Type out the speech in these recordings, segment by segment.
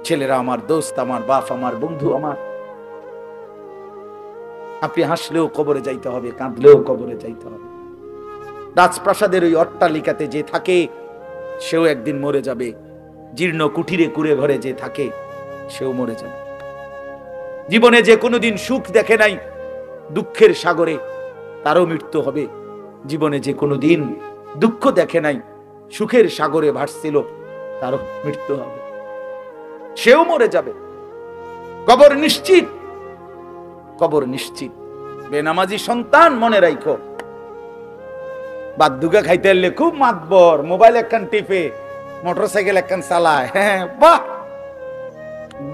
ছেলেরা আমার, দোস্ত আমার, বাপ আমার, বন্ধু আমার। আপনি হাসলেও কবরে যাইতে হবে, কাঁদলেও কবরে যাইতে হবে। রাজপ্রাসাদের ওই অট্টালিকাতে যে থাকে সেও একদিন মরে যাবে, জীর্ণ কুঠিরে কুড়ে ঘরে যে থাকে সেও মরে যাবে। জীবনে যে কোনোদিন সুখ দেখে নাই দুঃখের সাগরে, তারও মৃত্যু হবে। জীবনে যে কোনোদিন দুঃখ দেখে নাই, সুখের সাগরে ভাসছিল, তারও মৃত্যু হবে, সেও মরে যাবে। কবর নিশ্চিত, কবর নিশ্চিত। বেনামাজি সন্তান মনে রাখো, বাদ্যুকা খাইতে এলে খুব মাতবর, মোবাইল একখান টিপে, মোটরসাইকেল একখান চালায়, হ্যাঁ বাহ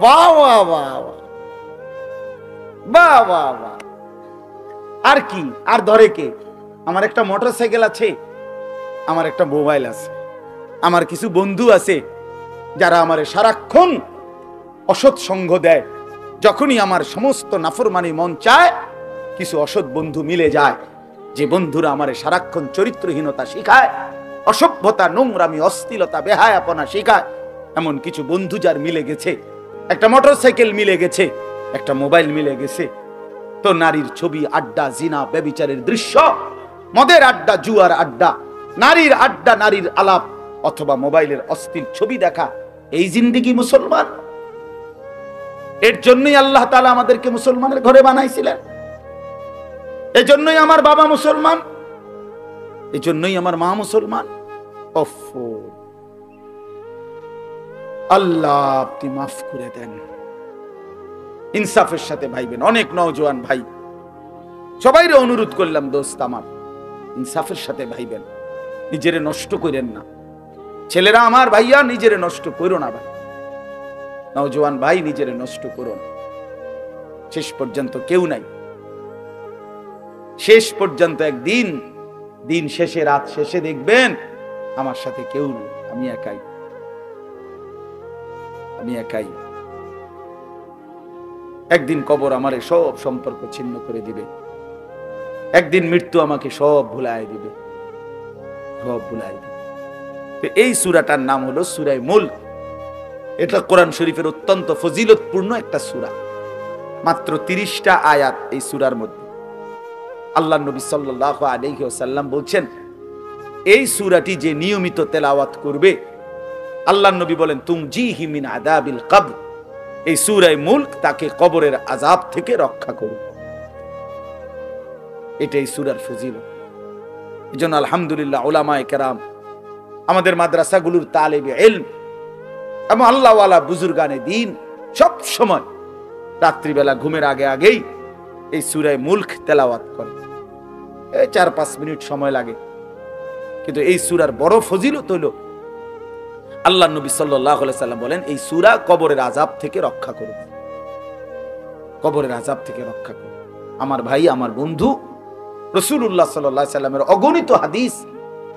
বাহ বাহ বাহ বাহ বাহ বাহ। আর কি, আর ধরে কে? আমার একটা মোটরসাইকেল আছে, আমার একটা মোবাইল আছে, আমার কিছু বন্ধু আছে যারা আমার সারাক্ষণ অসৎ সঙ্গ দেয়। যখনই আমার সমস্ত নাফরমানি মন চায়, কিছু অসৎ বন্ধু মিলে যায়, যে বন্ধুরা আমার সারাক্ষণ চরিত্রহীনতা শিখায়, অসভ্যতা, নোংরামি, অশ্লীলতা, বেহায়াপনা শিখায়। এমন কিছু বন্ধু যার মিলে গেছে, একটা মোটরসাইকেল মিলে গেছে, একটা মোবাইল মিলে গেছে, তো নারীর ছবি, আড্ডা, জিনা, ব্যভিচারের দৃশ্য, মদের আড্ডা, জুয়ার আড্ডা, নারীর আড্ডা, নারীর আলাপ, অথবা মোবাইলের অশ্লীল ছবি দেখা, এই জিন্দেগি মুসলমান? এর জন্যই আল্লাহ তাআলা আমাদেরকে মুসলমানের ঘরে বানাইছিলেন। এজন্যই আমার বাবা মুসলমান, এজন্যই আমার মা মুসলমান। আল্লাহ আপনি মাফ করে দেন, ইনসাফের সাথে ভাইবেন। অনেক নওজোয়ান ভাই, সবাইরে অনুরোধ করলাম, দোস্ত আমার, ইনসাফের সাথে ভাইবেন, নিজেরে নষ্ট করেন না। ছেলেরা আমার, ভাইয়া নিজেরে নষ্ট করো না ভাই, নওজোয়ান ভাই নিজেরে নষ্ট করো না। শেষ পর্যন্ত কেউ নাই, শেষ পর্যন্ত একদিন, দিন শেষে, রাত শেষে দেখবেন আমার সাথে কেউ নেই, আমি একাই, আমি একাই। একদিন কবর আমারে সব সম্পর্ক ছিন্ন করে দিবে, একদিন মৃত্যু আমাকে সব ভুলায় দিবে, সব ভুলায় দিবে। এই সূরাটার নাম হলো সূরা মুলক। এটা কোরআন শরীফের অত্যন্ত ফজিলতপূর্ণ একটা সূরা। মাত্র 30টা আয়াত এই সূরার মধ্যে। আল্লাহ নবী সাল্লাল্লাহু আলাইহি ওয়াসাল্লাম বলছেন, এই সূরাটি যে নিয়মিত তেলাওয়াত করবে, আল্লাহ নবী বলেন, তুমজিহি মিন আযাবিল কবর, এই সূরা মুলক তাকে কবরের আযাব থেকে রক্ষা করবে। এটাই সূরার ফজিলত। এজন্য আলহামদুলিল্লাহ উলামায়ে কেরাম, আমাদের মাদ্রাসাগুলোর তালিবে ইলম এবং আল্লাহওয়ালা বুজুর্গানে দ্বীন সব সময় রাত্রিবেলা ঘুমের আগে আগেই এই সূরা মুলক তেলাওয়াত করে। 4-5 মিনিট সময় লাগে, কিন্তু এই সূরার বড় ফজিলত হলো, আল্লাহ নবী সাল্লাল্লাহু আলাইহি সাল্লাম বলেন, এই সূরা কবরের আযাব থেকে রক্ষা করবে, কবরের আযাব থেকে রক্ষা করবে। আমার ভাই, আমার বন্ধু, রাসূলুল্লাহ সাল্লাল্লাহু আলাইহি সাল্লামের অগণিত হাদিস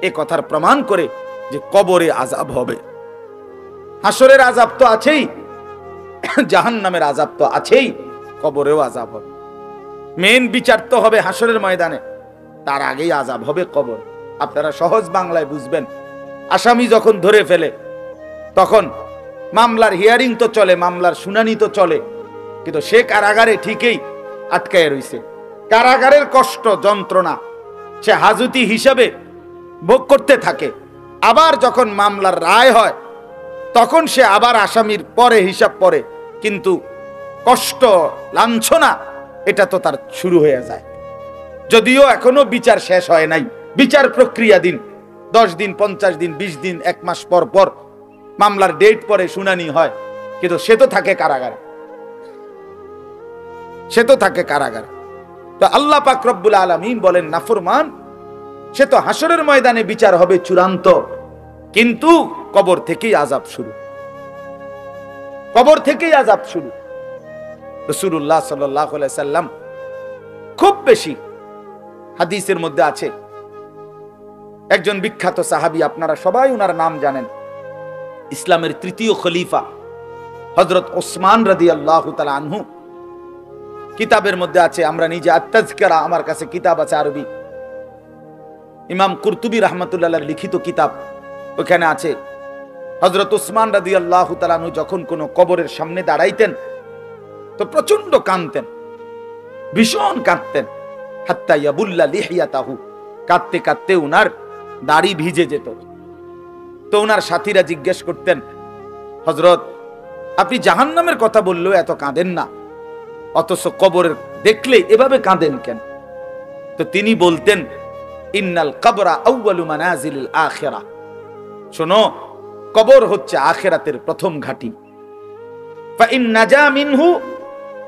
এই কথার প্রমাণ করে যে কবরে আযাব হবে। হাসরের আযাব তো আছেই, জাহান্নামের আযাব তো আছেই, কবরেও আযাব হবে। মেন বিচার তো হবে হাসরের ময়দানে, তার আগেই আযাব হবে কবর। আপনারা সহজ বাংলায় বুঝবেন, আসামি যখন ধরে ফেলে তখন মামলার হিয়ারিং তো চলে, মামলার শুনানি তো চলে, কিন্তু সে কারাগারে ঠিকই আটকায় রইছে। কারাগারের কষ্ট, যন্ত্রণা সে হাজতি হিসাবে ভোগ করতে থাকে। আবার যখন মামলার রায় হয় তখন সে আবার আসামির পরে হিসাব পরে, কিন্তু কষ্ট, লাঞ্ছনা এটা তো তার শুরু হয়ে যায়। যদিও এখনো বিচার শেষ হয় নাই, বিচার প্রক্রিয়া দিন, 10 দিন, 50 দিন, 20 দিন, 1 মাস পর পর মামলার ডেট পরে শুনানি হয়, কিন্তু সে তো থাকে কারাগারে, সে তো থাকে কারাগারে। তো আল্লাহ পাক রব্বুল আলামিন বলেন, নাফরমান সে তো হাসরের ময়দানে বিচার হবে চূড়ান্ত, কিন্তু কবর থেকেই আযাব শুরু, কবর থেকেই আযাব শুরু। রাসূলুল্লাহ সাল্লাল্লাহু আলাইহি সাল্লাম খুব বেশি হাদিসের মধ্যে আছে, একজন বিখ্যাত সাহাবী, আপনারা সবাই ওনার নাম জানেন, ইসলামের 3য় খলিফা হযরত ওসমান রাদিয়াল্লাহু তাআলা আনহু। কিতাবের মধ্যে আছে, আমরা নিজে আত-তাযকিরা, আমার কাছে কিতাব আছে আরবি, ইমাম কুরতুবী রাহমাতুল্লাহ আলাইহির লিখিত কিতাব, ওখানে আছে হযরত উসমান রাদিয়াল্লাহু তাআলা আনহু যখন কোনো কবরের সামনে দাঁড়াইতেন তো প্রচন্ড কাঁদতেন, ভীষণ কাঁদতেন। হাত্তা ইয়াবুল্লা লিহিয়াতাহু, কাঁদতে কাঁদতে উনার দাড়ি ভিজে যেত। তো উনার সাথীরা জিজ্ঞেস করতেন, হযরত আপনি জাহান্নামের কথা বললেও এত কাঁদেন না, অথচ কবরের দেখলে এভাবে কাঁদেন কেন? তো তিনি বলতেন, ইন্নাল কবরা আউয়ালু মানাজিলিল আখিরাহ, শোনো কবর হচ্ছে আখিরাতের প্রথম ঘাঁটি। ফা ইন নাজা মিনহু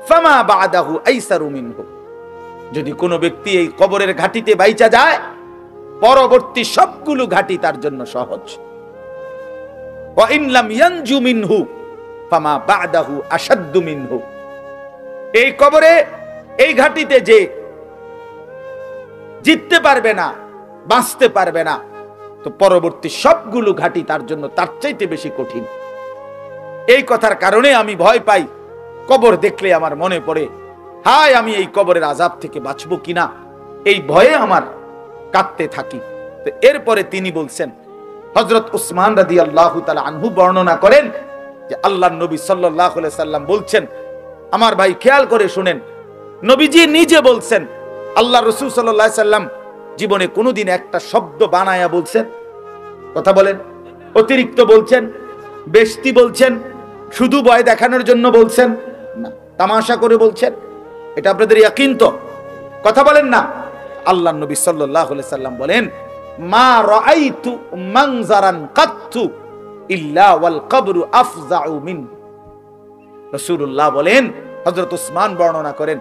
ফামা বাদাহু আইসারু মিনহু, যদি কোনো ব্যক্তি এই কবরের ঘাঁটিতে বাইচা যায় পরবর্তী সবগুলো ঘাঁটি তার জন্য সহজ। ওয়া ইন লাম ইয়ানজু মিনহু ফামা বাদাহু আশাদ্দু মিনহু, এই কবরে এই ঘাঁটিতে যে জিততে পারবে না, বাঁচতে পারবে না, তো পরবর্তী সবগুলো ঘাঁটি তার জন্য তার চাইতে বেশি কঠিন। এই কথার কারণে আমি ভয় পাই, কবর দেখলে আমার মনে পড়ে, হায় আমি এই কবরের আযাব থেকে বাঁচবো কিনা, এই ভয়ে আমার কাঁদতে থাকি। তো এরপরে তিনি বলছেন, হযরত উসমান রাদিয়াল্লাহু তাআলা আনহু বর্ণনা করেন যে আল্লাহর নবী সাল্লাল্লাহু আলাইহি সাল্লাম বলছেন, আমার ভাই খেয়াল করে শুনেন, নবীজি নিজে বলছেন, আল্লাহ রাসূল সাল্লাল্লাহু আলাইহি সাল্লাম জীবনে কোনোদিন একটা শব্দ বানায়া বলছেন? কথা বলেন। অতিরিক্ত বলছেন, বেশতি বলছেন, শুধু ভয় দেখানোর জন্য বলছেন না, তামাশা করে বলছেন? এটা আপনাদের ইয়াকিন তো? কথা বলেন না। আল্লাহর নবী সাল্লাল্লাহু আলাইহি সাল্লাম বলেন, মা রাআইতু মানজারান কাত্তু ইল্লা ওয়াল কবরু আফজাউ মিন। রাসূলুল্লাহ বলেন, হযরত উসমান বর্ণনা করেন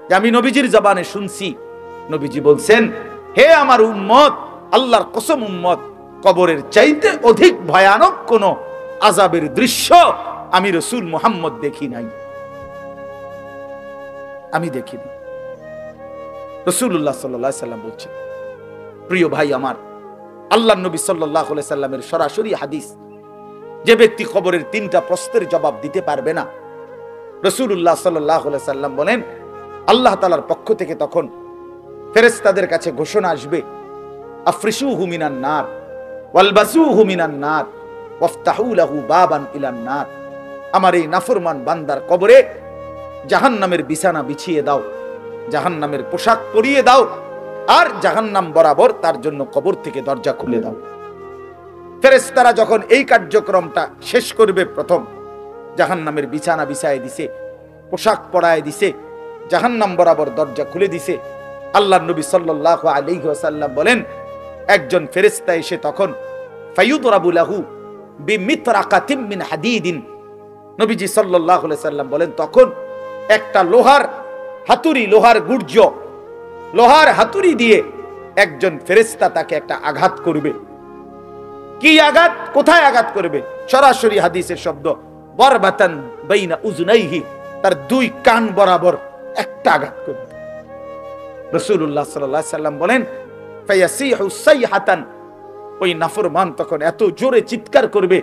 যে আমি নবীজির জবানে শুনছি, নবীজি বলছেন, হে আমার উম্মত, আল্লাহর কসম উম্মত, কবরের চাইতে অধিক ভয়ানক কোন আযাবের দৃশ্য আমি রাসূল মুহাম্মদ দেখি নাই, আমি দেখিনি। রাসূলুল্লাহ সাল্লাল্লাহু আলাইহি সাল্লাম বলছেন। প্রিয় ভাই আমার, আল্লাহর নবী সাল্লাল্লাহু আলাইহি সাল্লামের সরাসরি হাদিস, যে ব্যক্তি কবরের তিনটা প্রশ্নের জবাব দিতে পারবে না, রাসূলুল্লাহ সাল্লাল্লাহু আলাইহি সাল্লাম বলেন, আল্লাহ তাআলার পক্ষ থেকে তখন ফেরেশতাদের কাছে ঘোষণা আসবে, আফরিশুহু মিনান নার ওয়ালবাসুহু মিনান নার ওয়াফতাহু লাহু বাবান ইলান নার। আমার এই নাফরমান বান্দার কবরে জাহান্নামের বিছানা বিছিয়ে দাও, জাহান্নামের পোশাক পরিয়ে দাও, আর জাহান্নাম বরাবর তার জন্য কবর থেকে দরজা খুলে দাও। ফেরেশতারা যখন এই কার্যক্রমটা শেষ করবে, প্রথম জাহান্নামের বিছানা বিছায় দিছে, পোশাক পরায় দিছে, জাহান্নাম বরাবর দরজা খুলে দিছে, আল্লাহর নবী সাল্লাল্লাহু আলাইহি ওয়াসাল্লাম বলেন, একজন ফেরেশতা এসে তখন ফায়ুদরাবু লাহু বিমিতরাকাতিম মিন হাদিদিন, নবীজি সাল্লাল্লাহু আলাইহি সাল্লাম বলেন, তখন একটা লোহার হাতুড়ি, লোহার গুর্জ, লোহার হাতুড়ি দিয়ে একজন ফেরেশতা তাকে একটা আঘাত করবে। কি আঘাত? কোথায় আঘাত করবে? সরাসরি হাদিসের শব্দ, বরবাতান বাইনা উযুনাইহি, তার দুই কান বরাবর একটা আঘাত করবে। রাসূলুল্লাহ সাল্লাল্লাহু আলাইহি সাল্লাম বলেন, ফায়াসিহু সাইহাতান, ওই নাফরমান তখন এত জোরে চিৎকার করবে,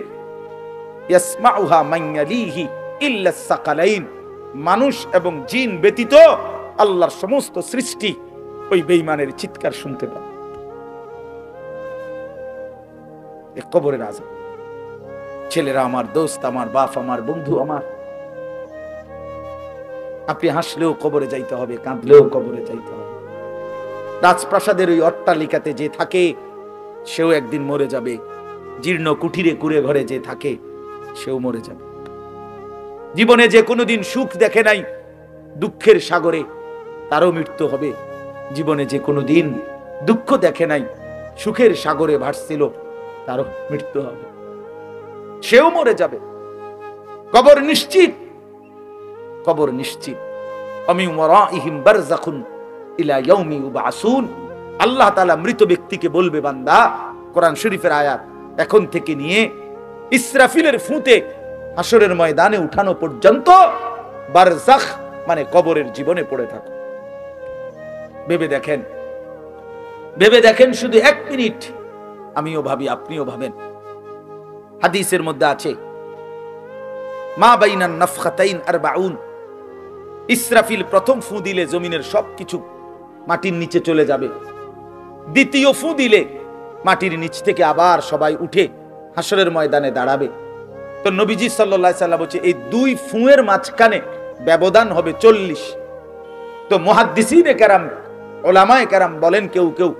ইয়াসমাউহা মান ইয়ালিহি ইল্লা সাকালাইন, মানুষ এবং জিন ব্যতীত আল্লাহর সমস্ত সৃষ্টি ওই বেঈমানের চিৎকার শুনতে পাবে। এই কবরের আযাব। ছেলেরা আমার, দোস্ত আমার, বাপ আমার, বন্ধু আমার, আপনি হাসলেও কবরে যাইতে হবে, কাঁদলেও কবরে যাইতে হবে। রাজপ্রাসাদের ওই অট্টালিকাতে যে থাকে সেও একদিন মরে যাবে, জীর্ণ কুঠিরে কুড়ে ঘরে যে থাকে সেও মরে যাবে। জীবনে যে কোনোদিন সুখ দেখে নাই, দুঃখের সাগরে, তারও মৃত্যু হবে। জীবনে যে কোনোদিন দুঃখ দেখে নাই, সুখের সাগরে ভাসছিল, তারও মৃত্যু হবে, সেও মরে যাবে। কবর নিশ্চিত, কবর নিশ্চিত। আমিন ওয়ারাইহিম বারযাখুন ইলা ইয়াউমি ইউবআসুন। আল্লাহ তাআলা মৃত ব্যক্তিকে বলবে, বান্দা, কোরআন শরীফের আয়াত, এখন থেকে নিয়ে ইসরাফিলের ফুঁতে হাসরের ময়দানে উঠানো পর্যন্ত বারযাখ মানে কবরের জীবনে পড়ে থাকো। ভেবে দেখেন, ভেবে দেখেন, শুধু এক মিনিট আমিও ভাবি, আপনিও ভাবেন। হাদিসের মধ্যে আছে, মা বাইনান নাফখাতাইন আরবাউন, ইসরাফিল প্রথম ফু দিলে জমিনের সবকিছু মাটির নিচে চলে যাবে। দ্বিতীয় ফু দিলে মাটির নিচ থেকে আবার সবাই উঠে হাসরের ময়দানে দাঁড়াবে। তো নবীজি সাল্লাল্লাহু আলাইহি সাল্লাম বলছে এই দুই ফুঁয়ের মাঝখানে ব্যবধান হবে 40। তো মুহাদ্দিসিনে কেরাম, উলামায়ে কেরাম বলেন কেউ কেউ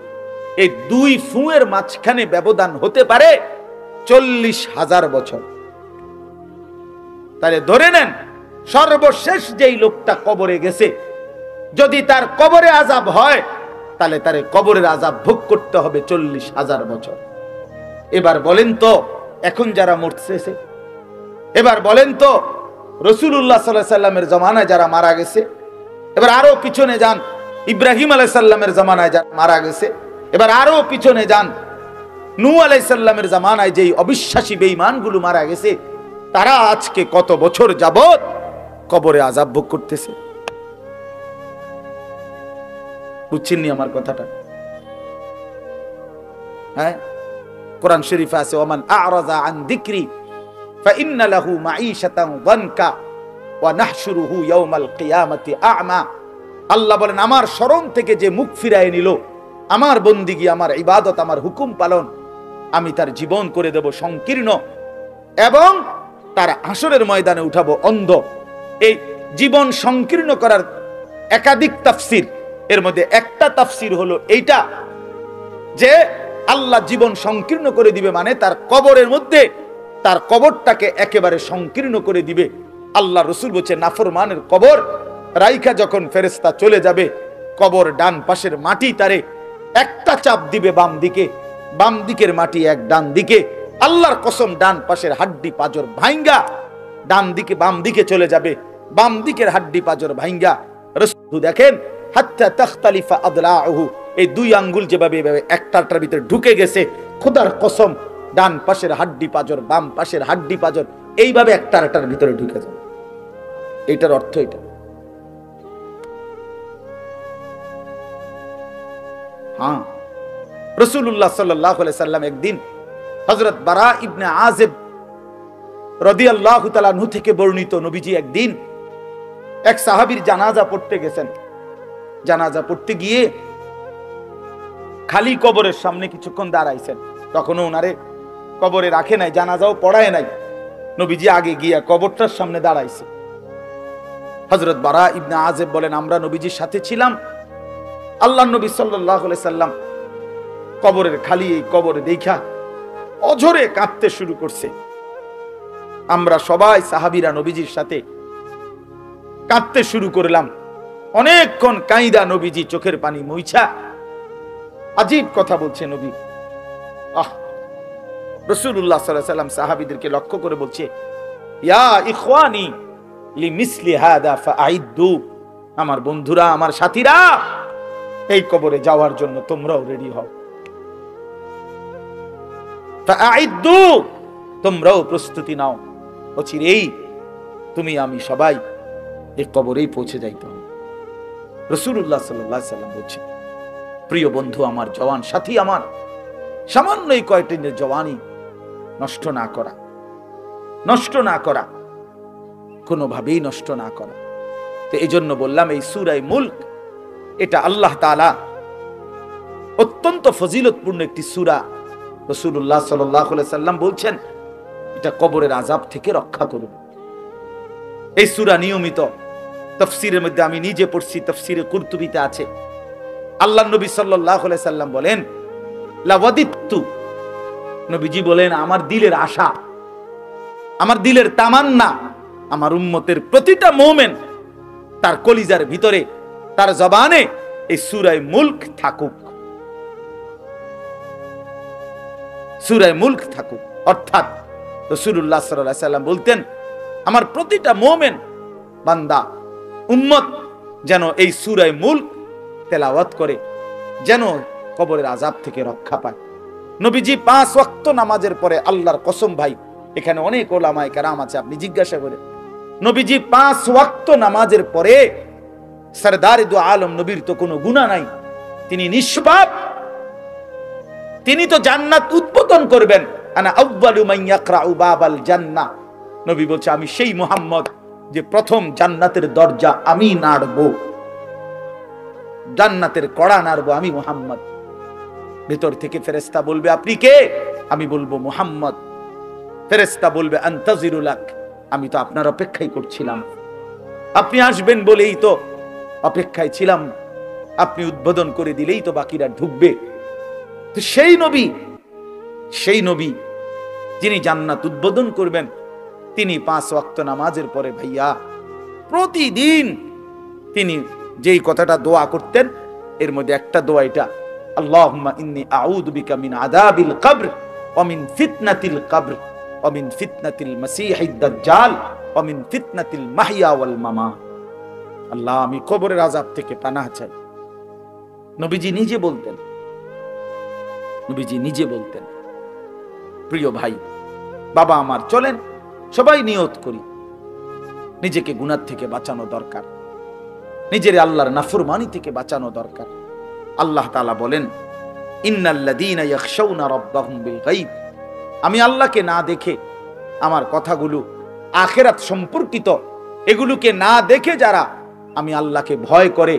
এই দুই ফুঁয়ের মাঝখানে ব্যবধান হতে পারে 40,000 বছর। তাহলে ধরে নেন সর্বশেষ যেই লোকটা কবরে গেছে, যদি তার কবরে আযাব হয় তাহলে তার কবরের আযাব ভোগ করতে হবে 40,000 বছর। এবার বলেন তো এখন যারা মরতেছে, এবার বলেন তো রাসূলুল্লাহ সাল্লাল্লাহু আলাইহি সাল্লামের জামানায় যারা মারা গেছে, এবার আরো পিছনে যান ইব্রাহিম আলাইহিস সালামের জামানায় যারা মারা গেছে, এবার আরো পিছনে যান নূহ আলাইহিস সালামের জামানায় যেই অবিশ্বাসী বেঈমানগুলো মারা গেছে, তারা আজকে কত বছর যাবত কবরে আযাব ভোগ করতেছে। বুঝছেননি আমার কথাটা? হ্যাঁ, কোরআন শরীফে আছে ওমান আ'রাযা আন যিকরি ফাইন্না লাহু মাঈশাতান যানকা ওয়া নাহশুরুহু ইয়াওমাল কিয়ামাতি আ'মা। আল্লাহ বলেন আমার শরণ থেকে যে মুখ ফিরায় নিল, আমার বন্দিগি, আমার ইবাদত, আমার হুকুম পালন, আমি তার জীবন করে দেব সংকীর্ণ এবং তার হাসরের ময়দানে উঠাবো অন্ধ। এই জীবন সংকীর্ণ করার একাধিক তাফসীর, এর মধ্যে একটা তাফসীর হলো এইটা যে আল্লাহ জীবন সংকীর্ণ করে দিবে, মানে তার কবরের মধ্যে তার কবরটাকে একেবারে সংকীর্ণ করে দিবে। আল্লাহ রাসূল বলেছে নাফরমানের কবর রাইখা যখন ফেরেশতা চলে যাবে, কবর ডান পাশের মাটি তারে একটা চাপ দিবে বাম দিকে, বাম দিকের মাটি এক ডান দিকে। আল্লাহর কসম ডান পাশের হাড্ডি পাজর ভাঙ্গা ডান দিকে বাম দিকে চলে যাবে, বাম দিকের হাড্ডি পাজর ভাঙ্গা রাসূল দেখেন হাত্তা তাখতালিফা আদলাউহু, এই দুই আঙ্গুল যেভাবে এভাবে একটার ভিতরে ঢুকে গেছে, খোদার কসম ডান পাশের হাড্ডি পাজর বাম পাশের হাড্ডি পাজর এইভাবে একটার ভিতরে ঢুকে যাবে। এটার অর্থ এটা। হ্যাঁ, রাসূলুল্লাহ সাল্লাল্লাহু আলাইহি সাল্লাম একদিন হযরত বারা ইবনে আযিব রাদিয়াল্লাহু তাআলা আনহু থেকে বর্ণিত, নবীজি একদিন এক সাহাবীর জানাজা পড়তে গেছেন। জানাজা পড়তে গিয়ে খালি কবরের সামনে কিছুক্ষণ দাঁড়াইছেন, তখনও ওনারে কবরে রাখে নাই, জানাজাও পড়ায় নাই। নবীজি আগে গিয়া কবরটার সামনে দাঁড়াইছে। হযরত বারা ইবনে আযিব বলেন আমরা নবীজির সাথে ছিলাম। আল্লাহর নবী সাল্লাল্লাহু আলাইহি সাল্লাম কবরের খালি এই কবরে দেখা অঝরে কাঁদতে শুরু করছে। আমরা সবাই সাহাবীরা নবীজির সাথে কাঁদতে শুরু করলাম। অনেকক্ষণ কাইদা নবীজি চোখের পানি মুইছা আজীব কথা বলছে নবী। রাসূলুল্লাহ সাল্লাল্লাহু আলাইহি সাল্লাম সাহাবীদেরকে লক্ষ্য করে বলছে ইয়া ইখওয়ানি লিমিসলি হাদা ফাআইদ্দু, আমার বন্ধুরা, আমার সাথীরা, এই কবরে যাওয়ার জন্য তোমরাও রেডি হও। ফাআইদ্দু, তোমরাও প্রস্তুতি নাও। অচিরেই তুমি আমি সবাই এই কবরেই পৌঁছে যাইতে হবে। রাসূলুল্লাহ সাল্লাল্লাহু আলাইহি সাল্লাম বলছে প্রিয় বন্ধু আমার, জওয়ান সাথী আমার, সামান্য এই কয়টা দিনের জওয়ানি নষ্ট না করা, নষ্ট না করা, কোনোভাবেই নষ্ট না করা। তো এই জন্য বললাম এই সূরা মুলক এটা আল্লাহ তাআলা অত্যন্ত ফজিলতপূর্ণ একটি সূরা। রাসূলুল্লাহ সাল্লাল্লাহু আলাইহি সাল্লাম বলছেন এটা কবরের আযাব থেকে রক্ষা করবে। এই সূরা নিয়মিত তাফসীরের মধ্যে আমি নিজে পড়ছি, তাফসীরে কুরতুবিতে আছে। আল্লাহর নবী সাল্লাল্লাহু আলাইহি সাল্লাম বলেন লাওয়াদিতু, নবীজি বলেন আমার দিলের আশা, আমার দিলের তামান্না, আমার উম্মতের প্রতিটা মুমিন তার কলিজার ভিতরে, তার জবানে এই সূরা মুলক থাকুক, সূরা মুলক থাকুক। অর্থাৎ রাসূলুল্লাহ সাল্লাল্লাহু আলাইহি সাল্লাম বলতেন আমার প্রতিটা মুমিন বান্দা উম্মত যেন এই সূরা মুলক তেলাওয়াত করে, যেন কবরের আযাব থেকে রক্ষা পায়। নবীজি 5 ওয়াক্ত নামাজের পরে, আল্লাহর কসম ভাই এখানে অনেক ওলামায়ে কেরাম আছে, আপনি জিজ্ঞাসা করেন, নবীজি 5 ওয়াক্ত নামাজের পরে, সরদারে দু আলম নবীর তো কোনো গুনাহ নাই, তিনি নিষ্পাপ, তিনি তো জান্নাত উদ্বোধন করবেন। আনা আউয়ালু মান ইয়াকরাউ বাবাল জান্নাহ, নবী বলছে আমি সেই মুহাম্মদ যে প্রথম জান্নাতের দরজা আমি নাড়বো, জান্নাতের কড়া নাড়বো আমি মুহাম্মদ। ভেতর থেকে ফেরেশতা বলবে আপনি কে? আমি বলবো মুহাম্মদ। ফেরেশতা বলবে আনতাজিরু লাক, আমি তো আপনার অপেক্ষাই করছিলাম, আপনি আসবেন বলেই তো অপেক্ষায় ছিলাম, আপনি উদ্বোধন করে দিলেই তো বাকিরা ঢুকবে। তো সেই নবী যিনি জান্নাত উদ্বোধন করবেন, তিনি 5 ওয়াক্ত নামাজের পরে ভাইয়া প্রতিদিন তিনি যেই কথাটা দোয়া করতেন, এর মধ্যে একটা দোয়া এটা, আল্লাহুম্মা ইন্নী আউযু বিকা মিন আযাবিল কবর ওয়া মিন ফিতনাতিল কবর ওয়া মিন ফিতনাতিল মাসীহিদ দাজ্জাল ওয়া মিন ফিতনাতিল মাহইয়া ওয়াল মামাত। আল্লাহ, আমি কবরের আযাব থেকে পানাহ চাই। নবীজি নিজে বলতেন। প্রিয় ভাই, বাবা আমার, চলেন সবাই নিয়ত করি, নিজেকে গুনাহ থেকে বাঁচানো দরকার, নিজের আল্লাহর নাফরমানি থেকে বাঁচানো দরকার। আল্লাহ তাআলা বলেন, ইন্নাল্লাযীনা ইয়াখশাউনা রাব্বাহুম বিল গায়ব, আমি আল্লাহকে না দেখে, আমার কথাগুলো আখিরাত সম্পর্কিত, এগুলোকে না দেখে যারা আমি আল্লাহকে ভয় করে,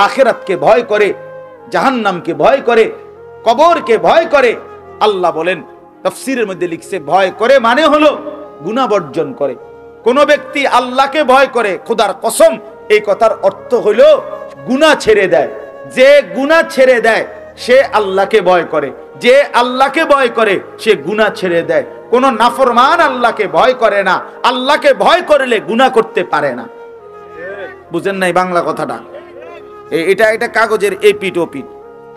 আখিরাতকে ভয় করে, জাহান্নামকে ভয় করে, কবরকে ভয় করে, আল্লাহ বলেন, তাফসীরের মধ্যে লিখছে, ভয় করে মানে হলো গুনাহ বর্জন করে। কোন ব্যক্তি আল্লাহকে ভয় করে, খোদার কসম, এই কথার অর্থ হলো গুনাহ ছেড়ে দেয়। যে গুনাহ ছেড়ে দেয় সে আল্লাহকে ভয় করে, যে আল্লাহকে ভয় করে সে গুনাহ ছেড়ে দেয়। কোন নাফরমান আল্লাহকে ভয় করে না, আল্লাহকে ভয় করলে গুনাহ করতে পারে না। বুঝেন নাই বাংলা কথাটা? এটা কাগজের এই পিঠ ও পিঠ,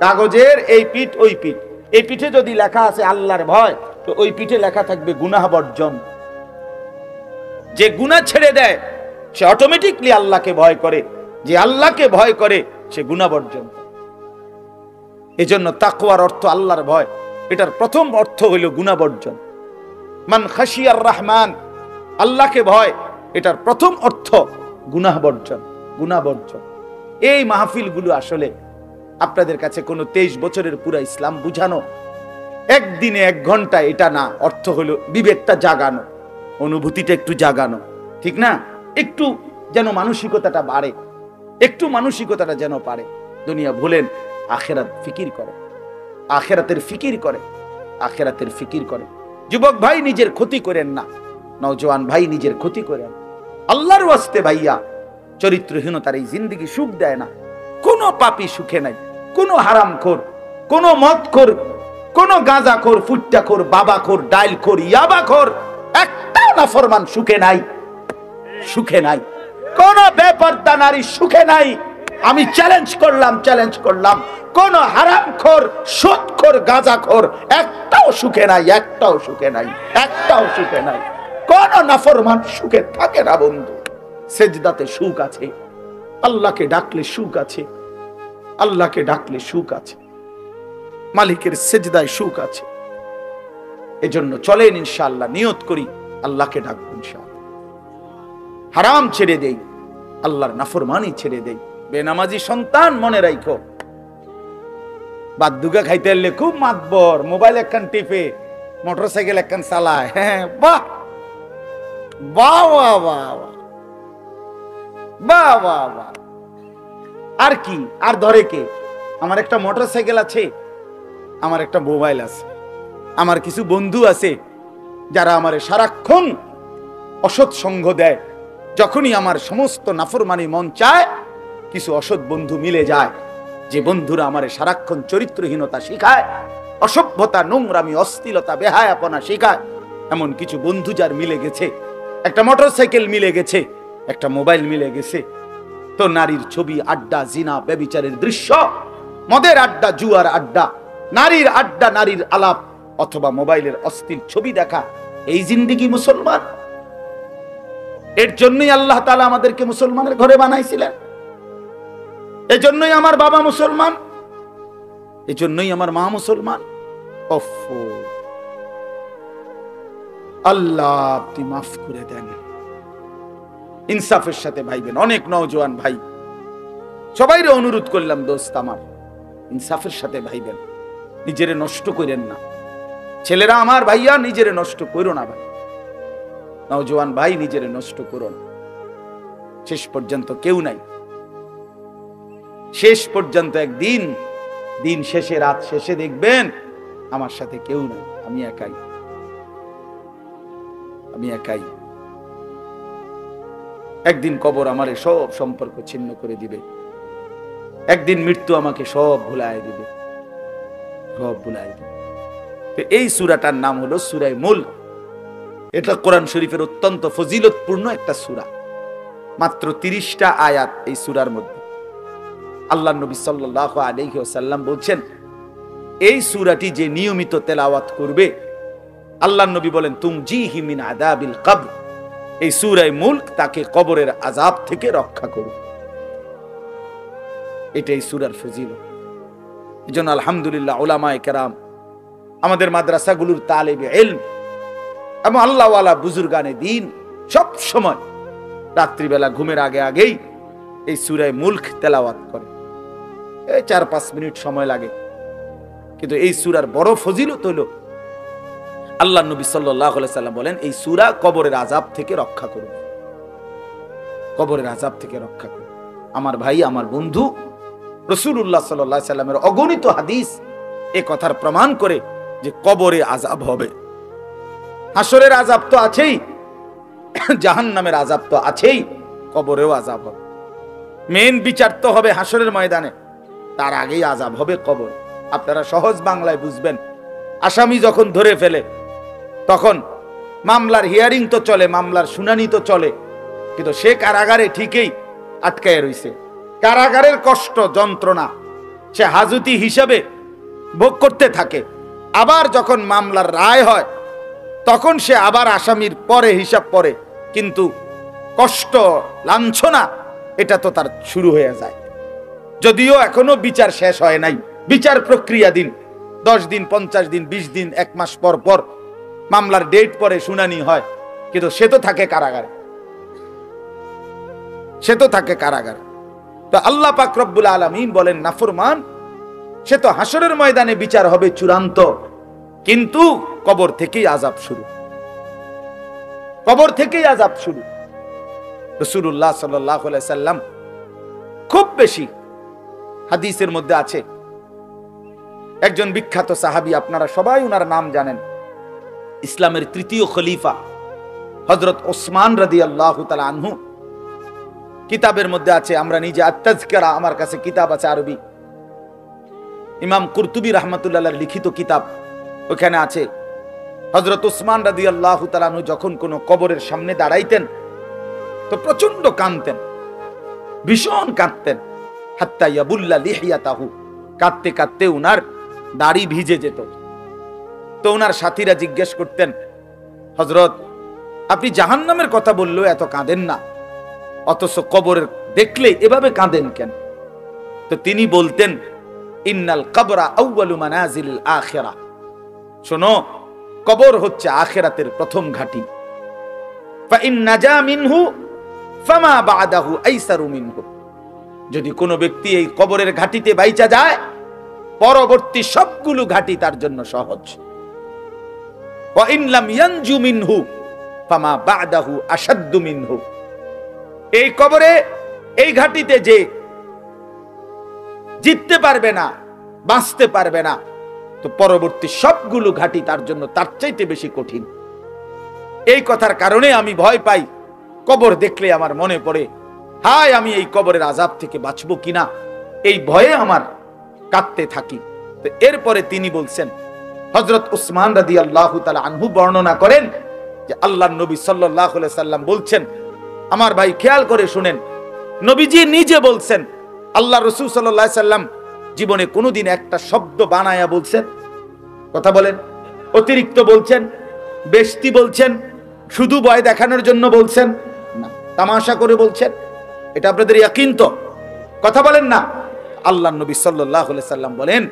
কাগজের এই পিঠ ওই পিঠ। এই পিঠে যদি লেখা আছে আল্লাহর ভয়, তো ওই পিঠে লেখা থাকবে গুনাহ বর্জন। যে গুনাহ ছেড়ে দেয় সে অটোমেটিকলি আল্লাহকে ভয় করে, যে আল্লাহকে ভয় করে সে গুনাহ বর্জন। এজন্য তাকওয়ার অর্থ আল্লাহর ভয়, এটার প্রথম অর্থ হইল গুনাহ বর্জন। মান খাশিয়ার রহমান, আল্লাহকে ভয়, এটার প্রথম অর্থ গুনাহ বর্জন। এই মাহফিলগুলো আসলে আপনাদের কাছে কোনো 23 বছরের পুরা ইসলাম বুঝানো, একদিনে 1 ঘন্টা, এটা না। অর্থ হলো বিবেকটা জাগানো, অনুভূতিটা একটু জাগানো, ঠিক না? একটু যেন মানসিকতাটা বাড়ে, একটু মানসিকতাটা যেন পারে। দুনিয়া ভুলেন, আখিরাত ফিকির করে, আখিরাতের ফিকির করে। যুবক ভাই, নিজের ক্ষতি করেন না। নওজোয়ান ভাই, নিজের ক্ষতি করেন। আল্লাহর ওয়াস্তে ভাইয়া, চরিত্রহীনতার এই জিন্দেগি সুখ দেয় না। কোনো পাপী সুখে নাই, কোনো হারামখোর, কোনো মদখোর, কোনো গাঁজাখোর, ফুট্টাখোর, বাবাখোর, ডাইলখোর, ইয়াবাখোর, একটা নাফরমান সুখে নাই। কোন বেপরদা নারী সুখে নাই। আমি চ্যালেঞ্জ করলাম, কোন হারামখোর, সুদখোর, গাঁজাখোর একটাও সুখে নাই। কোন নাফরমান সুখে থাকে না বন্ধু। সেজদাতে সুখ আছে, আল্লাহকে ডাকলে সুখ আছে, মালিকের সেজদায় সুখ আছে। এজন্য চলেন ইনশাআল্লাহ নিয়ত করি, আল্লাহকে ডাকবো ইনশাআল্লাহ। হারাম ছেড়ে দেই, আল্লাহর নাফরমানি ছেড়ে দেই। বেনামাজি সন্তান মনে রাখো, বাদুগা খাইতে এলে খুব মাতবর, মোবাইল একখান টিপে, মোটরসাইকেল একখান চালায়। হ্যাঁ, বাহ বাহ বাহ বাহ বাহ বাহ বাহ। আর কি, আর ধরে কে? আমার একটা মোটরসাইকেল আছে, আমার একটা মোবাইল আছে, আমার কিছু বন্ধু আছে যারা আমারে সারাক্ষণ অসৎ সঙ্গ দেয়। যখনই আমার সমস্ত নাফরমানি মন চায়, কিছু অসৎ বন্ধু মিলে যায়, যে বন্ধুরা আমারে সারাক্ষণ চরিত্রহীনতা শিখায়, অসভ্যতা, নোংরামি, অশ্লীলতা, বেহায়াপনা শিখায়। এমন কিছু বন্ধু যার মিলে গেছে, একটা মোটরসাইকেল মিলে গেছে, একটা মোবাইল মিলে গেছে, তো নারীর ছবি, আড্ডা, জিনা, ব্যভিচারের দৃশ্য, মদের আড্ডা, জুয়ার আড্ডা, নারীর আড্ডা, নারীর আলাপ, অথবা মোবাইলের অশ্লীল ছবি দেখা, এই জিন্দেগি মুসলমান? এর জন্যই আল্লাহ তাআলা আমাদেরকে মুসলমানের ঘরে বানাইছিলেন। এজন্যই আমার বাবা মুসলমান, এজন্যই আমার মা মুসলমান। আল্লাহ আপনি মাফ করে দেন, ইনসাফের সাথে ভাইবেন। অনেক নওজোয়ান ভাই, সবাইরে অনুরোধ করলাম, দোস্ত আমার, ইনসাফের সাথে ভাইবেন, নিজেরে নষ্ট করেন না। ছেলেরা আমার, ভাইয়া নিজেরে নষ্ট করো না ভাই, নওজোয়ান ভাই নিজেরে নষ্ট করো না। শেষ পর্যন্ত কেউ নাই, শেষ পর্যন্ত একদিন, দিন শেষে, রাত শেষে দেখবেন আমার সাথে কেউ নাই, আমি একাই। আমি একাই। একদিন কবর আমারে সব সম্পর্ক ছিন্ন করে দিবে, একদিন মৃত্যু আমাকে সব ভুলায় দিবে, সব ভুলায় দিবে। তো এই সূরাটার নাম হলো সূরা মুলক। এটা কোরআন শরীফের অত্যন্ত ফজিলতপূর্ণ একটা সূরা। মাত্র 30টা আয়াত এই সূরার মধ্যে। আল্লাহ নবী সাল্লাল্লাহু আলাইহি ওয়াসাল্লাম বলছেন, এই সূরাটি যে নিয়মিত তেলাওয়াত করবে, আল্লাহ নবী বলেন, তুমজিহি মিন আযাবিল কবর, এই সূরা মুলক তাকে কবরের আযাব থেকে রক্ষা করবে। এটাই সূরার ফজিলত। এজন্য আলহামদুলিল্লাহ উলামায়ে কেরাম, আমাদের মাদ্রাসাগুলোর তালেবে ইলম এবং আল্লাহওয়ালা বুজুর্গানে দ্বীন সব সময় রাত্রিবেলা ঘুমের আগেই এই সূরা মুলক তেলাওয়াত করে। এই 4-5 মিনিট সময় লাগে, কিন্তু এই সূরার বড় ফজিলত হলো আল্লাহ নবী সাল্লাল্লাহু আলাইহি সাল্লাম বলেন, এই সূরা কবরের আযাব থেকে রক্ষা করবে, কবরের আযাব থেকে রক্ষা করবে। আমার ভাই, আমার বন্ধু, রাসূলুল্লাহ সাল্লাল্লাহু আলাইহি সাল্লামের অগণিত হাদিস এই কথার প্রমাণ করে যে কবরে আযাব হবে। হাসরের আযাব তো আছেই, জাহান্নামের আযাব তো আছেই, কবরেও আযাব হবে। মেন বিচার তো হবে হাসরের ময়দানে, তার আগেই আযাব হবে কবর। আপনারা সহজ বাংলায় বুঝবেন। আসামি যখন ধরে ফেলে, তখন মামলার হিয়ারিং তো চলে, মামলার শুনানি তো চলে, কিন্তু সে কারাগারে ঠিকই আটকায় রইছে। কারাগারের কষ্ট যন্ত্রণা সে হাজতি হিসাবে ভোগ করতে থাকে। আবার যখন মামলার রায় হয়, তখন সে আবার আসামির পরে হিসাব পরে, কিন্তু কষ্ট লাঞ্ছনা এটা তো তার শুরু হয়ে যায়। যদিও এখনো বিচার শেষ হয় নাই, বিচার প্রক্রিয়া দিন, 10 দিন, 50 দিন, 20 দিন, 1 মাস পর পর মামলার ডেট পরে শুনানি হয়, কিন্তু সে তো থাকে কারাগারে, সে তো থাকে কারাগারে। তো আল্লাহ পাক রব্বুল আলামিন বলেন, নাফরমান সে তো হাসরের ময়দানে বিচার হবে চূড়ান্ত, কিন্তু কবর থেকেই আযাব শুরু, কবর থেকেই আযাব শুরু। রাসূলুল্লাহ সাল্লাল্লাহু আলাইহি সাল্লাম খুব বেশি হাদিসের মধ্যে আছে, একজন বিখ্যাত সাহাবী, আপনারা সবাই ওনার নাম জানেন, ইসলামের 3য় খলিফা হযরত ওসমান রাদিয়াল্লাহু তাআলা আনহু। কিতাবের মধ্যে আছে, আমরা নিজে আত-তাযকিরা, আমার কাছে কিতাব আছে আরবি, ইমাম কুরতুবী রাহমাতুল্লাহ লিখিত কিতাব, ওখানে আছে হযরত ওসমান রাদিয়াল্লাহু তাআলা আনহু যখন কোনো কবরের সামনে দাঁড়াইতেন তো প্রচন্ড কাঁদতেন, ভীষণ কাঁদতেন। হাত্তা ইয়াবুল্লা লিহিয়াতাহু, কাঁদতে কাঁদতে উনার দাড়ি ভিজে যেত। তো উনার সাথীরা জিজ্ঞেস করতেন, হযরত আপনি জাহান্নামের কথা বললেও এত কাঁদেন না, অথচ কবরের দেখলে এভাবে কাঁদেন কেন? তো তিনি বলতেন, ইন্নাল কবরা আউয়ালু মানাজিলিল আখিরাহ, শোনো, কবর হচ্ছে আখিরাতের প্রথম ঘাঁটি। ফা ইন নাজা মিনহু ফামা বাদাহু আইসারু মিনহু, যদি কোনো ব্যক্তি এই কবরের ঘাটিতে বাইচা যায়, পরবর্তী সবগুলো ঘাটি তার জন্য সহজ। ওয়া ইন লাম ইয়ানজু মিনহু ফামা বাদাহু আশাদ্দু মিনহু, এই কবরে এই ঘাটিতে যে জিততে পারবে না, বাঁচতে পারবে না, তো পরবর্তী সবগুলো ঘাটি তার জন্য তার চাইতে বেশি কঠিন। এই কথার কারণে আমি ভয় পাই, কবর দেখলে আমার মনে পড়ে, হায় আমি এই কবরের আযাব থেকে বাঁচবো কিনা, এই ভয়ে আমার কাঁদতে থাকি। তো এরপরে তিনি বলছেন, হযরত ওসমান রাদিয়াল্লাহু তাআলা আনহু বর্ণনা করেন যে আল্লাহর নবী সাল্লাল্লাহু আলাইহি সাল্লাম বলছেন, আমার ভাই খেয়াল করে শুনেন, নবীজি নিজে বলছেন, আল্লাহ রাসূল সাল্লাল্লাহু আলাইহি সাল্লাম জীবনে কোনোদিন একটা শব্দ বানায়া বলছেন? কথা বলেন। অতিরিক্ত বলছেন, বেশতি বলছেন, শুধু ভয় দেখানোর জন্য বলছেন না, তামাশা করে বলছেন? এটা আপনাদের ইয়াকিন তো? কথা বলেন না। আল্লাহর নবী সাল্লাল্লাহু আলাইহি সাল্লাম বলেন,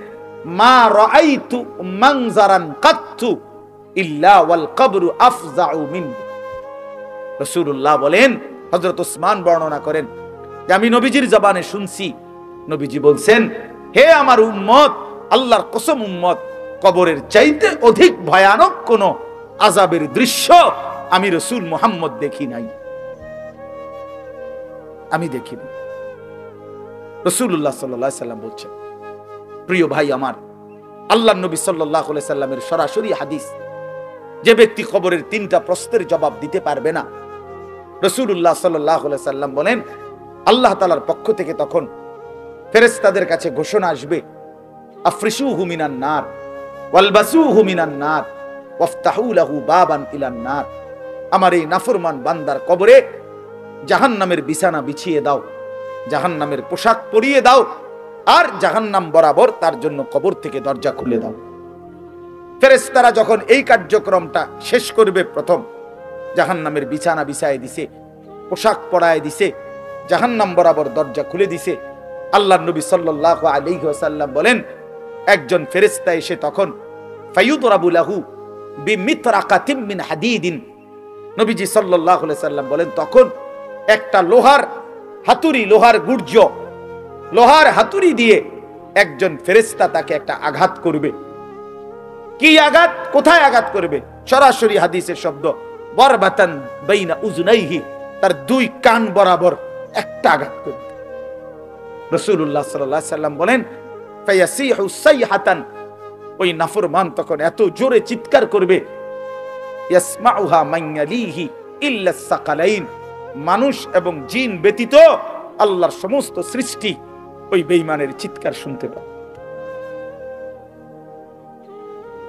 মা রাআইতু মানজারান কাত্তু ইল্লা ওয়াল কবরু আফজাউ মিনহু। রাসূলুল্লাহ বলেন, হযরত ওসমান বর্ণনা করেন যে আমি নবীজির জবানে শুনছি, নবীজি বলছেন, হে আমার উম্মত, আল্লাহর কসম উম্মত, কবরের চাইতে অধিক ভয়ানক কোন আযাবের দৃশ্য আমি রাসূল মুহাম্মদ দেখি নাই, আমি দেখিনি। রাসূলুল্লাহ সাল্লাল্লাহু আলাইহি সাল্লাম বলছেন। প্রিয় ভাই আমার, আল্লাহর নবী সাল্লাল্লাহু আলাইহি সাল্লামের সরাসরি হাদিস, যে ব্যক্তি কবরের 3টা প্রশ্নের জবাব দিতে পারবে না, রাসূলুল্লাহ সাল্লাল্লাহু আলাইহি সাল্লাম বলেন আল্লাহ তাআলার পক্ষ থেকে তখন ফেরেশতাদের কাছে ঘোষণা আসবে, আফরিশুহু মিনান নার ওয়ালবাসুহু মিনান নার ওয়াফতাহু লাহু বাবান ইলান নার। আমার এই নাফরমান বান্দার কবরে জাহান্নামের বিছানা বিছিয়ে দাও, জাহান্নামের পোশাক পরিয়ে দাও, আর জাহান্নাম বরাবর তার জন্য কবর থেকে দরজা খুলে দাও। ফেরেশতারা যখন এই কার্যক্রমটা শেষ করবে, প্রথম জাহান্নামের বিছানা বিছায় দিছে, পোশাক পরায় দিছে, জাহান্নাম বরাবর দরজা খুলে দিছে। আল্লাহর নবী সাল্লাল্লাহু আলাইহি ওয়াসাল্লাম বলেন একজন ফেরেশতা এসে তখন ফায়ুদরাবু লাহু বিমিতরাকাতিন মিন হাদিদিন, নবীজি সাল্লাল্লাহু আলাইহি সাল্লাম বলেন তখন একটা লোহার হাতুড়ি, লোহার গুর্জ, লোহার হাতুড়ি দিয়ে একজন ফেরেশতা তাকে একটা আঘাত করবে। কি আঘাত, কোথায় আঘাত করবে? সরাসরি হাদিসের শব্দ, বরবাতান বাইনা উযুনাইহি, তার 2 কান বরাবর একটা আঘাত করবে। রাসূলুল্লাহ সাল্লাল্লাহু আলাইহি সাল্লাম বলেন ফায়াসিহু সাইহাতান, ওই নাফরমান তখন এত জোরে চিৎকার করবে, ইয়াসমাউহা মান ইয়ালিহি ইল্লা সাকালাইন, মানুষ এবং জিন ব্যতীত আল্লাহর সমস্ত সৃষ্টি ওই বেঈমানের চিৎকার শুনতে পায়।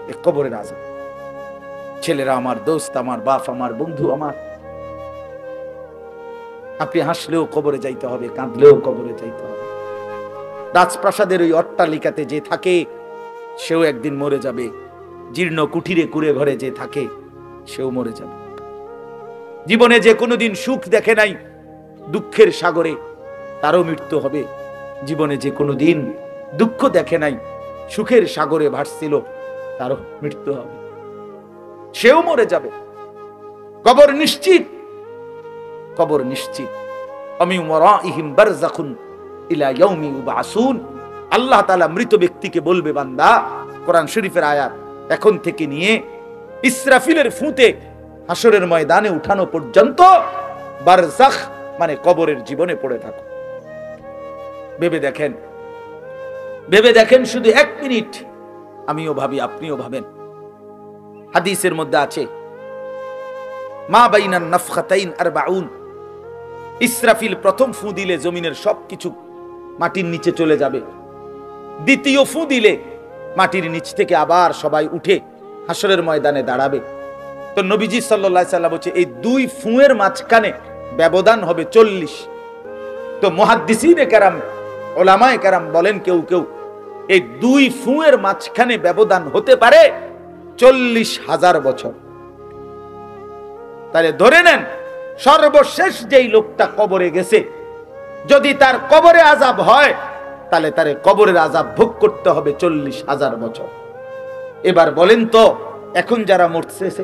এই কবরের আযাব। ছেলেরা আমার, দোস্ত আমার, বাপ আমার, বন্ধু আমার, আপনি হাসলেও কবরে যাইতে হবে, কাঁদলেও কবরে যাইতে হবে। রাজপ্রাসাদের ওই অট্টালিকাতে যে থাকে সেও একদিন মরে যাবে, জীর্ণ কুঠিরে কুড়ে ঘরে যে থাকে সেও মরে যাবে। জীবনে যে কোনোদিন সুখ দেখে নাই, দুঃখের সাগরে তারও মৃত্যু হবে। জীবনে যে কোনোদিন দুঃখ দেখে নাই, সুখের সাগরে ভাসছিল, তারও মৃত্যু হবে, সেও মরে যাবে। কবর নিশ্চিত, কবর নিশ্চিত। আমিন ওয়ারাইহিম বারযাখুন ইলা ইয়াউমি ইউবআসুন। আল্লাহ তাআলা মৃত ব্যক্তিকে বলবে, বান্দা, কোরআন শরীফের আয়াত, এখন থেকে নিয়ে ইসরাফিলের ফুঁতে হাসরের ময়দানে উঠানো পর্যন্ত বারযাখ মানে কবরের জীবনে পড়ে থাকো। ভেবে দেখেন, ভেবে দেখেন, শুধু 1 মিনিট আমিও ভাবি, আপনিও ভাবেন। হাদিসের মধ্যে আছে মা বাইনান নাফখাতাইন 40, ইসরাফিল প্রথম ফু দিলে জমিনের সবকিছু মাটির নিচে চলে যাবে। দ্বিতীয় ফু দিলে মাটির নিচ থেকে আবার সবাই উঠে হাসরের ময়দানে দাঁড়াবে। তো নবীজি সাল্লাল্লাহু আলাইহি সাল্লাম বলছে এই 2 ফুঁয়ের মাঝখানে ব্যবধান হবে 40। তো মুহাদ্দিসিনে কেরাম, উলামায়ে কেরাম বলেন কেউ কেউ এই 2 ফুঁয়ের মাঝখানে ব্যবধান হতে পারে 40,000 বছর। তাহলে ধরে নেন সর্বশেষ যেই লোকটা কবরে গেছে, যদি তার কবরে আযাব হয় তাহলে তার কবরের আযাব ভোগ করতে হবে 40,000 বছর। এবার বলেন তো এখন যারা মরতেছে,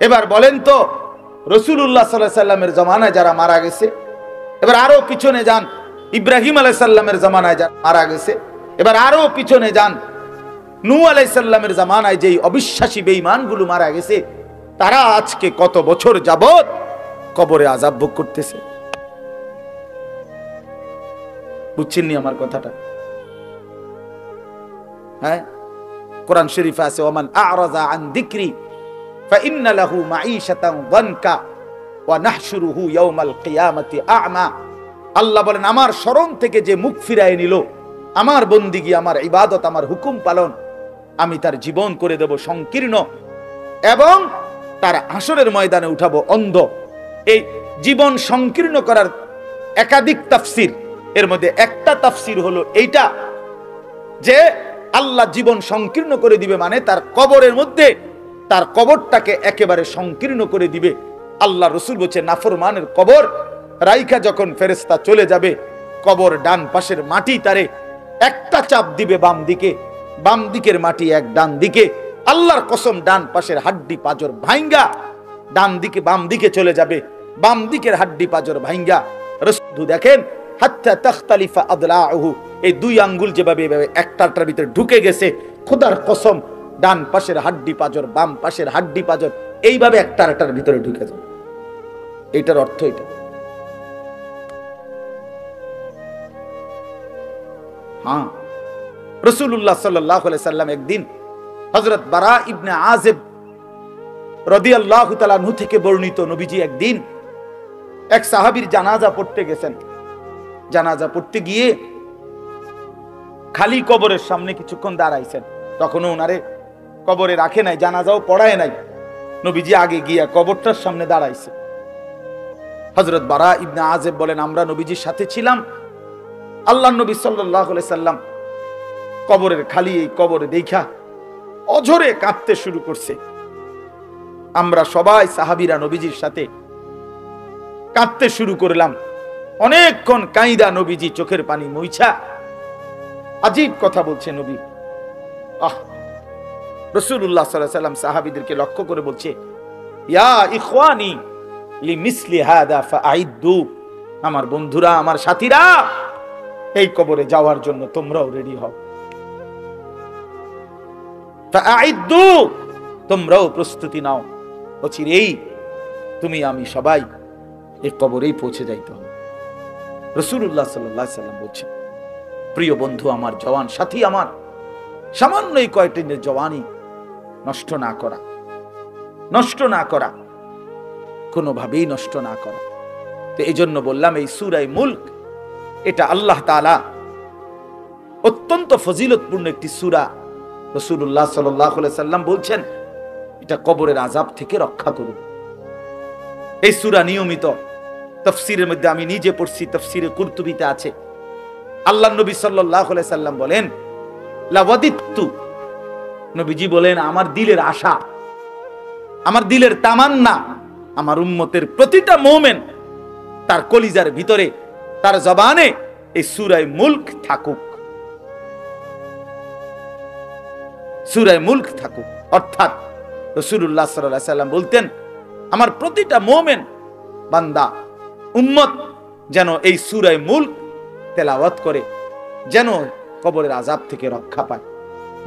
এবার বলেন তো রাসূলুল্লাহ সাল্লাল্লাহু আলাইহি সাল্লামের জামানায় যারা মারা গেছে, এবার আরো পিছনে যান, ইব্রাহিম আলাইহিস সালামের জামানায় যারা মারা গেছে, এবার আরো পিছনে যান, নূহ আলাইহিস সালামের জামানায় যেই অবিশ্বাসী বেঈমানগুলো মারা গেছে, তারা আজকে কত বছর যাবত কবরে আযাব ভোগ করতেছে। বুঝছেননি আমার কথাটা? হ্যাঁ, কোরআন শরীফে আছে ওমান আ'রাযা আন যিকরি ফাইন্না লাহু মাঈশাতান যানকা ওয়া নাহশুরুহু ইয়াওমাল কিয়ামাতি আ'মা। আল্লাহ বলেন আমার শরণ থেকে যে মুখ ফিরায় নিল, আমার বন্দিগি, আমার ইবাদত, আমার হুকুম পালন, আমি তার জীবন করে দেব সংকীর্ণ এবং তার হাসরের ময়দানে উঠাবো অন্ধ। এই জীবন সংকীর্ণ করার একাধিক তাফসীর, এর মধ্যে একটা তাফসীর হলো এইটা যে আল্লাহ জীবন সংকীর্ণ করে দিবে, মানে তার কবরের মধ্যে তার কবরটাকে একেবারে সংকীর্ণ করে দিবে। আল্লাহ রাসূল বলেছে নাফরমানের কবর রাইখা যখন ফেরেশতা চলে যাবে, কবর ডান পাশের মাটি তারে একটা চাপ দিবে বাম দিকে, বাম দিকের মাটি এক ডান দিকে। আল্লাহর কসম ডান পাশের হাড্ডি পাঁজর ভাঙ্গা ডান দিকে বাম দিকে চলে যাবে, বাম দিকের হাড্ডি পাঁজর ভাঙ্গা। রাসূল দেখেন হাত্তা তাখতালিফা আদলাউহু, এই 2 আঙ্গুল যেভাবে একটার ভিতরে ঢুকে গেছে, খোদার কসম ডান পাশের হাড্ডি পাঁজর বাম পাশের হাড্ডি পাঁজর এইভাবে একটার ভিতরে ঢুকে যাবে। এটার অর্থ এটা। হ্যাঁ, রাসূলুল্লাহ সাল্লাল্লাহু আলাইহি সাল্লাম একদিন হযরত বারা ইবনে আযিব রাদিয়াল্লাহু তাআলা আনহু থেকে বর্ণিত, নবীজি একদিন এক সাহাবীর জানাজা পড়তে গেছেন। জানাজা পড়তে গিয়ে খালি কবরের সামনে কিছুক্ষণ দাঁড়াইছেন। তখনও ওনারে কবরে রাখে নাই, জানাজাও পড়ায় নাই। নবীজি আগে গিয়া কবরটার সামনে দাঁড়াইছে। হযরত বারা ইবনে আযিব বলেন, আমরা নবীজির সাথে ছিলাম। আল্লাহর নবী সাল্লাল্লাহু আলাইহি সাল্লাম কবরের খালি এই কবরে দেখা অঝরে কাঁদতে শুরু করছে। আমরা সবাই সাহাবীরা নবীজির সাথে কাঁদতে শুরু করলাম। অনেকক্ষণ কাইদা নবীজি চোখের পানি মুইছা আজীব কথা বলছে নবী। রাসূলুল্লাহ সাল্লাল্লাহু আলাইহি সাল্লাম সাহাবীদেরকে লক্ষ্য করে বলছে, ইয়া ইখওয়ানি লিমিসলি হাদা ফাআইদু, আমার বন্ধুরা, আমার সাথীরা, এই কবরে যাওয়ার জন্য তোমরাও রেডি হও। ফাআইদু, তোমরাও প্রস্তুতি নাও। অচিরেই তুমি আমি সবাই এই কবরেই পৌঁছে যাইতে হবে। রাসূলুল্লাহ সাল্লাল্লাহু আলাইহি সাল্লাম বলছেন, প্রিয় বন্ধু আমার, জওয়ান সাথী আমার, সামান্য এই কয়েকদিনের জওয়ানি নষ্ট না করা, নষ্ট না করা, কোনোভাবেই নষ্ট না করা। তো এই জন্য বললাম, এই সূরা মুলক এটা আল্লাহ তাআলা অত্যন্ত ফজিলতপূর্ণ একটি সূরা। রাসূলুল্লাহ সাল্লাল্লাহু আলাইহি সাল্লাম বলছেন, এটা কবরের আযাব থেকে রক্ষা করবে। এই সূরা নিয়মিত তাফসীরের মধ্যে আমি নিজে পড়ছি, তাফসীরে কুরতুবিতে আছে। আল্লাহর নবী সাল্লাল্লাহু আলাইহি সাল্লাম বলেন, লাওয়াদিতু, নবীজি বলেন, আমার দিলের আশা, আমার দিলের তামান্না, আমার উম্মতের প্রতিটা মুমিন তার কলিজার ভিতরে, তার জবানে এই সূরা মুলক থাকুক, সূরা মুলক থাকুক। অর্থাৎ রাসূলুল্লাহ সাল্লাল্লাহু আলাইহি সাল্লাম বলতেন, আমার প্রতিটা মুমিন বান্দা উম্মত যেন এই সূরা মুলক তেলাওয়াত করে, যেন কবরের আযাব থেকে রক্ষা পায়।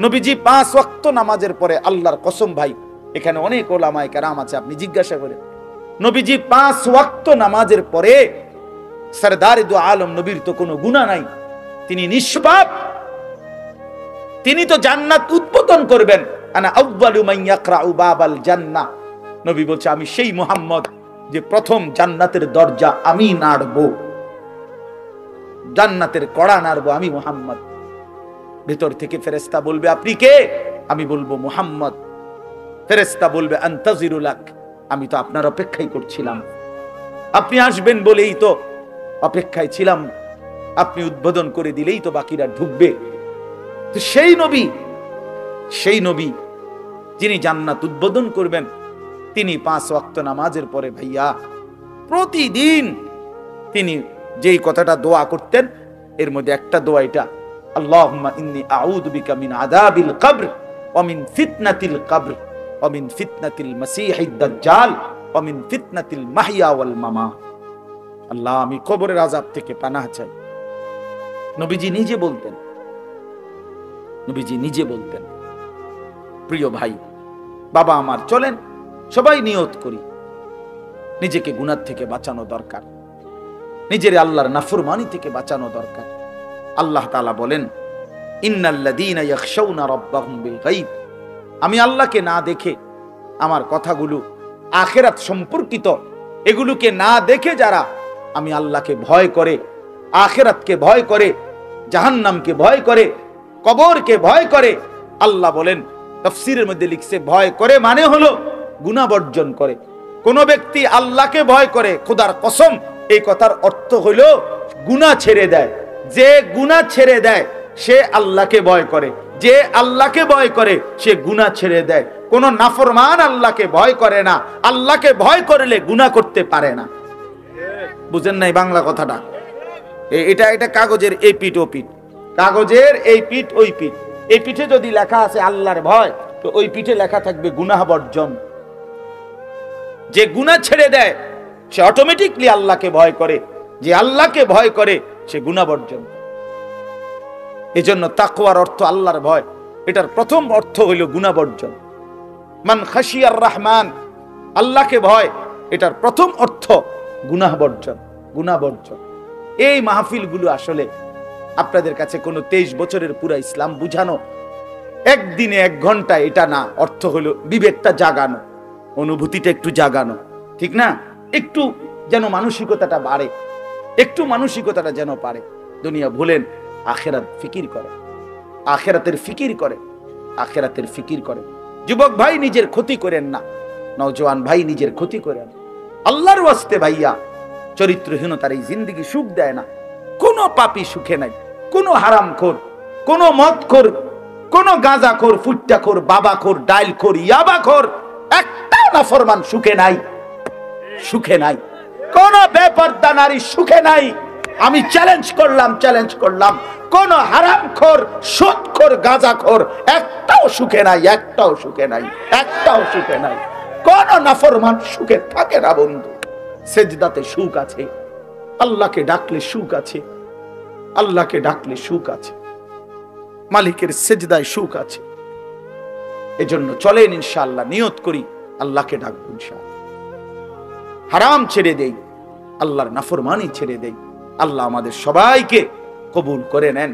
নবীজি 5 ওয়াক্ত নামাজের পরে, আল্লাহর কসম ভাই, এখানে অনেক ওলামায়ে কেরাম আছে, আপনি জিজ্ঞাসা করেন, নবীজি 5 ওয়াক্ত নামাজের পরে, সরদারে দু আলম নবীর তো কোনো গুনাহ নাই, তিনি নিষ্পাপ, তিনি তো জান্নাত উদ্বোধন করবেন। আনা আউয়ালু মান ইয়াকরাউ বাবাল জান্নাহ, নবী বলছে, আমি সেই মুহাম্মদ যে প্রথম জান্নাতের দরজা আমি নাড়বো, জান্নাতের কড়া নাড়বো আমি মুহাম্মদ। ভিতর থেকে ফেরেশতা বলবে, আপনি কে? আমি বলবো মুহাম্মদ। ফেরেশতা বলবে, আনতাজিরু লাক, আমি তো আপনার অপেক্ষাই করছিলাম, আপনি আসবেন বলেই তো অপেক্ষায় ছিলাম, আপনি উদ্বোধন করে দিলেই তো বাকিরা ঢুকবে। তো সেই নবী যিনি জান্নাত উদ্বোধন করবেন, তিনি 5 ওয়াক্ত নামাজের পরে ভাইয়া প্রতিদিন তিনি যেই কথাটা দোয়া করতেন, এর মধ্যে একটা দোয়া এটা, আল্লাহুম্মা ইন্নী আউযু বিকা মিন আযাবিল কবর ওয়া মিন ফিতনাতিল কবর ওয়া মিন ফিতনাতিল মাসীহিদ দাজ্জাল ওয়া মিন ফিতনাতিল মাহইয়া ওয়াল মামাত। আল্লাহ, আমি কবরের আযাব থেকে পানাহ চাই। নবীজি নিজে বলতেন, নবীজি নিজে বলতেন। প্রিয় ভাই, বাবা আমার, চলেন সবাই নিয়ত করি, নিজেকে গুনাহ থেকে বাঁচানো দরকার, নিজের আল্লাহর নাফরমানি থেকে বাঁচানো দরকার। আল্লাহ তাআলা বলেন, ইন্নাল্লাযীনা ইয়াখশাউনা রাব্বাহুম বিল গায়ব, আমি আল্লাহকে না দেখে, আমার কথাগুলো আখিরাত সম্পর্কিত, এগুলোকে না দেখে যারা আমি আল্লাহকে ভয় করে, আখিরাতকে ভয় করে, জাহান্নামকে ভয় করে, কবরকে ভয় করে, আল্লাহ বলেন, তাফসীরের মধ্যে লিখছে, ভয় করে মানে হলো গুনাহ বর্জন করে। কোন ব্যক্তি আল্লাহকে ভয় করে, খোদার কসম, এই কথার অর্থ হলো গুনাহ ছেড়ে দেয়। যে গুনাহ ছেড়ে দেয় সে আল্লাহকে ভয় করে, যে আল্লাহকে ভয় করে সে গুনাহ ছেড়ে দেয়। কোন নাফরমান আল্লাহকে ভয় করে না, আল্লাহকে ভয় করলে গুনাহ করতে পারে না। বুঝেন নাই বাংলা কথাটা? এটা কাগজের এই পিঠ ও পিঠ, কাগজের এই পিঠ ওই পিঠ। এই পিঠে যদি লেখা আছে আল্লাহর ভয়, তো ওই পিঠে লেখা থাকবে গুনাহ বর্জন। যে গুনাহ ছেড়ে দেয় সে অটোমেটিকলি আল্লাহকে ভয় করে, যে আল্লাহকে ভয় করে সে গুনাহ বর্জন। এজন্য তাকওয়ার অর্থ আল্লাহর ভয়, এটার প্রথম অর্থ হইল গুনাহ বর্জন। মান খাশিয়ার রহমান, আল্লাহকে ভয়, এটার প্রথম অর্থ গুনাহ বর্জন, গুনাহ বর্জন। এই মাহফিলগুলো আসলে আপনাদের কাছে কোনো 23 বছরের পুরা ইসলাম বুঝানো, একদিনে 1 ঘন্টা, এটা না। অর্থ হলো বিবেকটা জাগানো, অনুভূতিটা একটু জাগানো, ঠিক না? একটু যেন মানসিকতাটা বাড়ে, একটু মানসিকতাটা যেন পারে। দুনিয়া ভুলেন, আখেরাত ফিকির করে, আখেরাতের ফিকির করে, আখেরাতের ফিকির করে। যুবক ভাই নিজের ক্ষতি করেন না, নওজোয়ান ভাই নিজের ক্ষতি করেন। আল্লাহর ওয়াস্তে ভাইয়া, চরিত্রহীনতার এই জিন্দেগি সুখ দেয় না। কোনো পাপী সুখে নাই, কোনো হারামখোর, কোনো মদখোর, কোনো গাঁজাখোর, ফুট্টাখোর, বাবাখোর, ডাইলখোর, ইয়াবাখোর, একটা নাফরমান সুখে নাই, সুখে নাই। কোন বেপরদা নারী সুখে নাই। আমি চ্যালেঞ্জ করলাম, কোন হারামখোর, সুদখোর, গাঁজাখোর একটাও সুখে নাই, একটাও সুখে নাই, একটাও সুখে নাই। কোন নাফরমান সুখে থাকে না বন্ধু। সেজদাতে সুখ আছে, আল্লাহকে ডাকলে সুখ আছে, আল্লাহকে ডাকলে সুখ আছে, মালিকের সেজদায় সুখ আছে। এজন্য চলেন ইনশাআল্লাহ, নিয়ত করি আল্লাহকে ডাকবো ইনশাআল্লাহ। হারাম ছেড়ে দেই, আল্লাহর নাফরমানি ছেড়ে দেই। আল্লাহ আমাদের সবাইকে কবুল করে নেন।